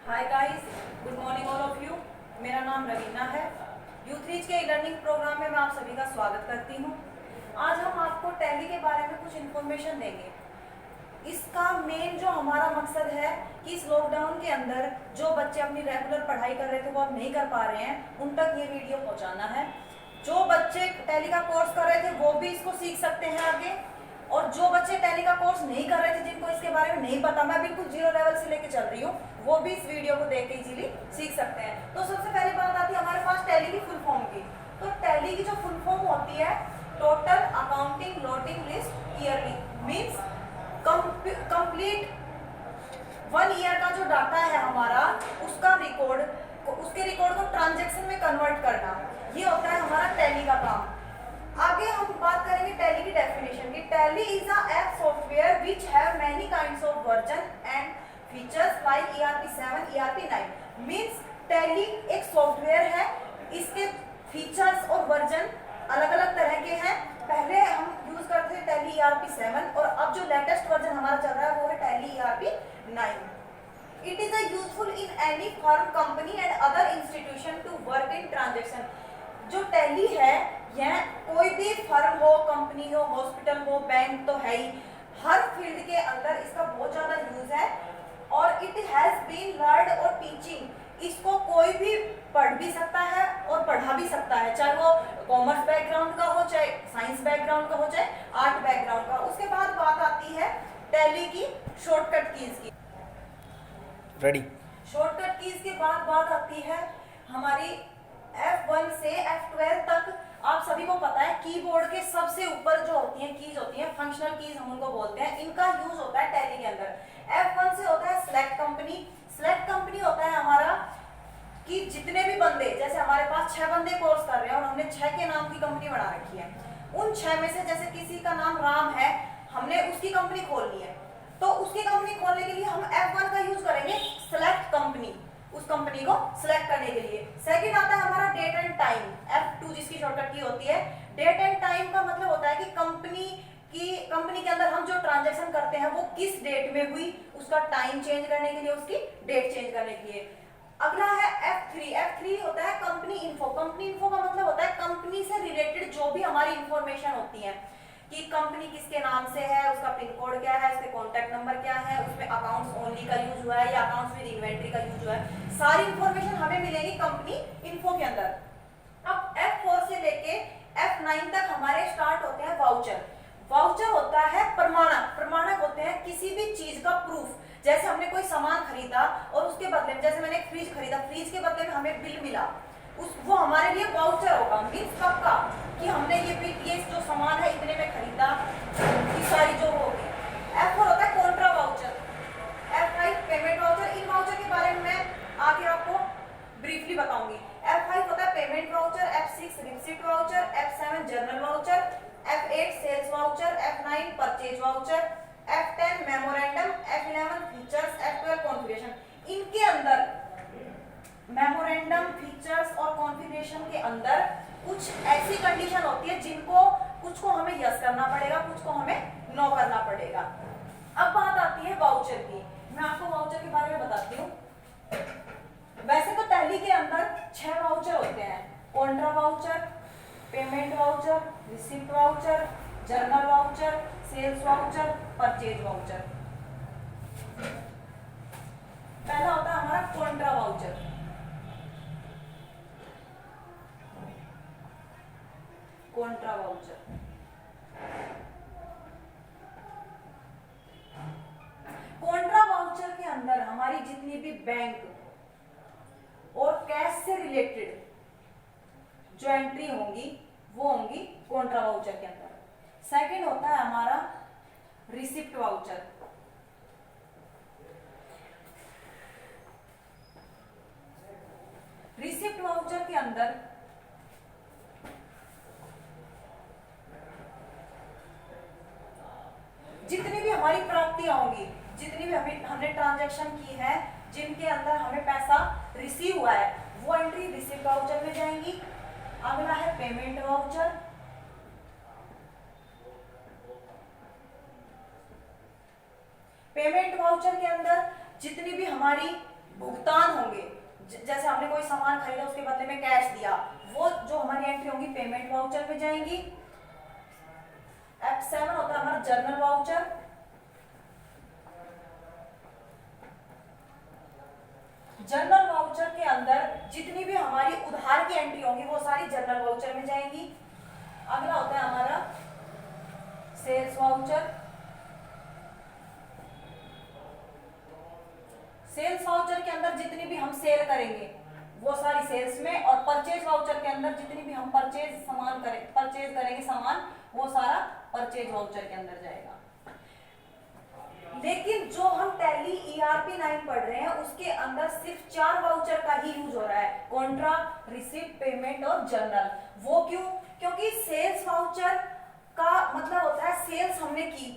Hi guys, good morning all of you. मेरा नाम रवीना है। यूथ रीच के लर्निंग प्रोग्राम में मैं आप सभी का स्वागत करती हूँ। आज हम आपको टैली के बारे में कुछ इन्फॉर्मेशन देंगे। इसका मेन जो हमारा मकसद है कि इस लॉकडाउन के अंदर जो बच्चे अपनी रेगुलर पढ़ाई कर रहे थे वो अब नहीं कर पा रहे हैं, उन तक ये वीडियो पहुंचाना है। जो बच्चे टैली का कोर्स कर रहे थे वो भी इसको सीख सकते हैं आगे, और जो बच्चे टैली का कोर्स नहीं कर रहे थे, जिनको इसके बारे में नहीं पता, मैं बिल्कुल जीरो लेवल से लेके चल रही हूँ, वो भी इस वीडियो को देख के इजीली सीख सकते हैं। तो सबसे पहली बात आती है हमारे पास टैली की फुल फॉर्म की। तो टैली की जो फुल फॉर्म होती है total accounting loading list yearly, means complete 1 year का जो डाटा है हमारा, उसका रिकॉर्ड, उसके रिकॉर्ड को ट्रांजैक्शन में कन्वर्ट करना, ये होता है हमारा टैली का काम। आगे हम बात करेंगे टैली की डेफिनेशन की। Tally is a app software which have many kinds of version and features like ERP7, ERP9। Means tally एक सॉफ्टवेयर है, इसके फीचर्स और वर्जन अलग अलग तरह के हैं। पहले हम यूज करते थे टैली ERP7 और अब जो लेटेस्ट वर्जन हमारा चल रहा है वो है tally ERP9। It is a useful in any firm, company and other institution to work in transaction। जो टैली है यह कोई भी फर्म हो, कंपनी हो, हॉस्पिटल हो, बैंक तो है ही, हर फील्ड के अंदर इसका बहुत ज्यादा यूज है। और इट हैज बीन लर्नड और टीचिंग, इसको कोई भी पढ़ भी सकता है और पढ़ा भी सकता है, चाहे वो कॉमर्स बैकग्राउंड का हो, चाहे साइंस बैकग्राउंड का हो, चाहे आर्ट बैकग्राउंड का। उसके बाद बात आती है टैली की शॉर्टकट कीज की। रेडी। शॉर्टकट कीज के बाद बात आती है हमारी F1 से F12 तक। आप सभी को पता है कीबोर्ड के सबसे ऊपर जो होती हैं कीज होती हैं, फंक्शनल कीज हम उनको बोलते हैं, इनका यूज होता है टैली के अंदर। F1 से होता है सिलेक्ट कंपनी। सिलेक्ट कंपनी होता है हमारा कि जितने भी बंदे, जैसे हमारे पास 6 बंदे कोर्स कर रहे हैं और हमने 6 के नाम की कंपनी बना रखी है, उन 6 में से जैसे किसी का नाम राम है, हमने उसकी कंपनी खोलनी है, तो उसकी कंपनी खोलने के लिए हम F1 का यूज करेंगे, सिलेक्ट कंपनी, उस कंपनी को सिलेक्ट करने के लिए। सेकंड आता है हमारा डेट एंड टाइम, F2 जिसकी शॉर्टकट की होती है। डेट एंड टाइम का मतलब होता है कि कंपनी के अंदर हम जो ट्रांजैक्शन करते हैं वो किस डेट में हुई, उसका टाइम चेंज करने के लिए, उसकी डेट चेंज करने के लिए। अगला है F3। F3 होता है कंपनी इन्फो। कंपनी इन्फो का मतलब होता है कंपनी से रिलेटेड जो भी हमारी इंफॉर्मेशन होती है, कि कंपनी किसके नाम से है, उसका पिन कोड क्या है, उसके कॉन्टैक्ट नंबर क्या है, उसमें अकाउंट्स ओनली का यूज हुआ है या अकाउंट्स विद इन्वेंट्री का यूज हुआ है, सारी इंफॉर्मेशन हमें मिलेगी कंपनी इन्फो के अंदर। अब F4 से लेके F9 तक हमारे स्टार्ट होते हैं वाउचर। वाउचर होता है प्रमाणक। प्रमाणक होते हैं किसी भी चीज का प्रूफ। जैसे हमने कोई सामान खरीदा और उसके बदले में, जैसे मैंने एक फ्रिज खरीदा, फ्रिज के बदले में हमें बिल मिला, वो हमारे लिए वाउचर होगा। मीन्स पक्का कि हमने ये जो सामान है इतने में खरीदा, ये सारी जो होगी। F4 होता है contra voucher. F5 payment voucher. इन वाउचर के बारे में मैं आगे आपको ब्रीफली बताऊंगी। F5 होता है payment voucher, F6 receipt voucher, F7 journal voucher, F8 sales voucher, F9 purchase voucher, F10 memorandum, F11 features, F12 configuration. इनके अंदर मेमोरेंडम, फीचर्स और कॉन्फ़िगरेशन के अंदर कुछ ऐसी कंडीशन होती है जिनको कुछ को हमें यस करना पड़ेगा, कुछ को हमें नो करना पड़ेगा। अब बात आती है वाउचर की। मैं आपको वाउचर के बारे में बताती हूँ। वैसे तो टैली के अंदर 6 वाउचर होते हैं, contra voucher, payment voucher, receipt voucher, journal voucher, sales voucher, purchase voucher. पहला होता है हमारा contra voucher. Contra voucher contra voucher के अंदर हमारी जितनी भी बैंक और कैश से रिलेटेड जो एंट्री होंगी वो होंगी कॉन्ट्रा वाउचर के अंदर। सेकंड होता है हमारा रिसिप्ट वाउचर। रिसिप्ट वाउचर के अंदर जितनी भी हमारी प्राप्तियां होंगी, जितनी भी हमने ट्रांजैक्शन की है, जिनके अंदर हमें पैसा रिसीव हुआ है, वो एंट्री रिसिप्ट वाउचर में जाएंगी। अगला है पेमेंट वाउचर। पेमेंट वाउचर के अंदर जितनी भी हमारी भुगतान सामान खरीदा उसके बदले में कैश दिया, वो जो हमारी एंट्री होगी पेमेंट वाउचर पे जाएंगी। F7 होता है हमारा जर्नल वाउचर। जर्नल वाउचर के अंदर जितनी भी हमारी उधार की एंट्री होंगी वो सारी जर्नल वाउचर में जाएंगी। अगला होता है हमारा सेल्स वाउचर। सेल्स वाउचर के अंदर जितनी भी हम सेल करेंगे वो सारी सेल्स में, और परचेज वाउचर के अंदर जितनी भी हम परचेज करेंगे सामान वो सारा परचेज वाउचर के अंदर जाएगा। लेकिन जो हम टैली ERP 9 पढ़ रहे हैं उसके अंदर सिर्फ 4 वाउचर का ही यूज हो रहा है, कॉन्ट्रैक्ट, रिसिप्ट, पेमेंट और जर्नल। वो क्यों? क्योंकि सेल्स वाउचर का मतलब होता है सेल्स हमने की,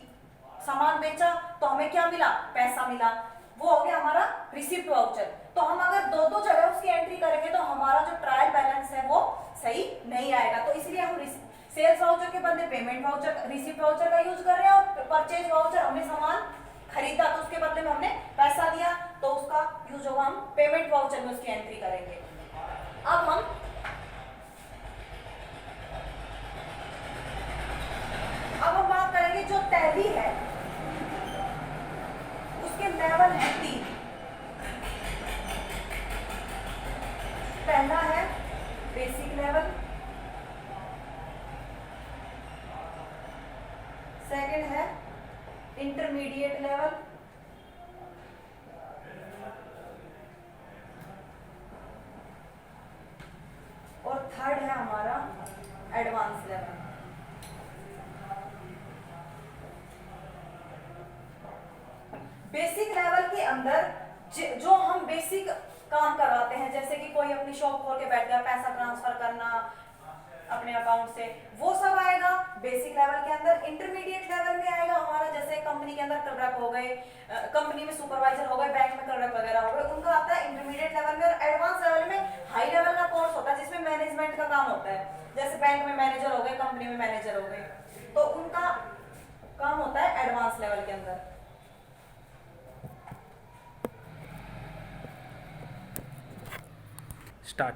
सामान बेचा तो हमें क्या मिला? पैसा मिला, वो हो गया हमारा रिसिप्ट वाउचर। तो हम अगर दो जगह उसकी एंट्री करेंगे तो हमारा जो ट्रायल बैलेंस है वो सही नहीं आएगा। तो इसलिए हम सेल्स वाउचर के बदले पेमेंट वाउचर, रिसिप्ट वाउचर का यूज कर रहे हैं। और परचेज वाउचर हमने सामान खरीदा तो उसके बदले में हमने पैसा दिया तो उसका यूज होगा, हम पेमेंट वाउचर में उसकी एंट्री करेंगे। अब हम बात करेंगे जो टैली है उसके लेवल है 3। पहला है बेसिक लेवल, सेकंड है इंटरमीडिएट लेवल, और थर्ड है हमारा एडवांस लेवल। बेसिक लेवल के अंदर जो हम बेसिक काम करवाते हैं, जैसे कि कोई अपनी शॉप खोल के बैठ गया, पैसा ट्रांसफर करना अपने अकाउंट से, वो सब आएगा बेसिक लेवल के अंदर। इंटरमीडिएट लेवल में आएगा हमारा जैसे कंपनी के अंदर क्लर्क हो गए, कंपनी में सुपरवाइजर हो गए, बैंक में क्लर्क वगैरह हो गए, उनका आता है इंटरमीडिएट लेवल में। और एडवांस लेवल में हाई लेवल का कोर्स होता है जिसमें मैनेजमेंट का काम होता है, जैसे बैंक में मैनेजर हो गए, कंपनी में मैनेजर हो गए, तो उनका काम होता है एडवांस लेवल के अंदर। स्टार्ट।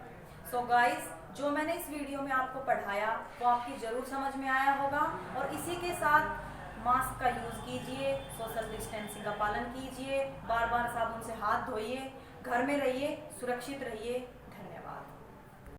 सो गाइस, जो मैंने इस वीडियो में आपको पढ़ाया वो आपकी जरूर समझ में आया होगा, और इसी के साथ मास्क का यूज कीजिए, सोशल डिस्टेंसिंग का पालन कीजिए, बार बार साबुन से हाथ धोइए, घर में रहिए, सुरक्षित रहिए।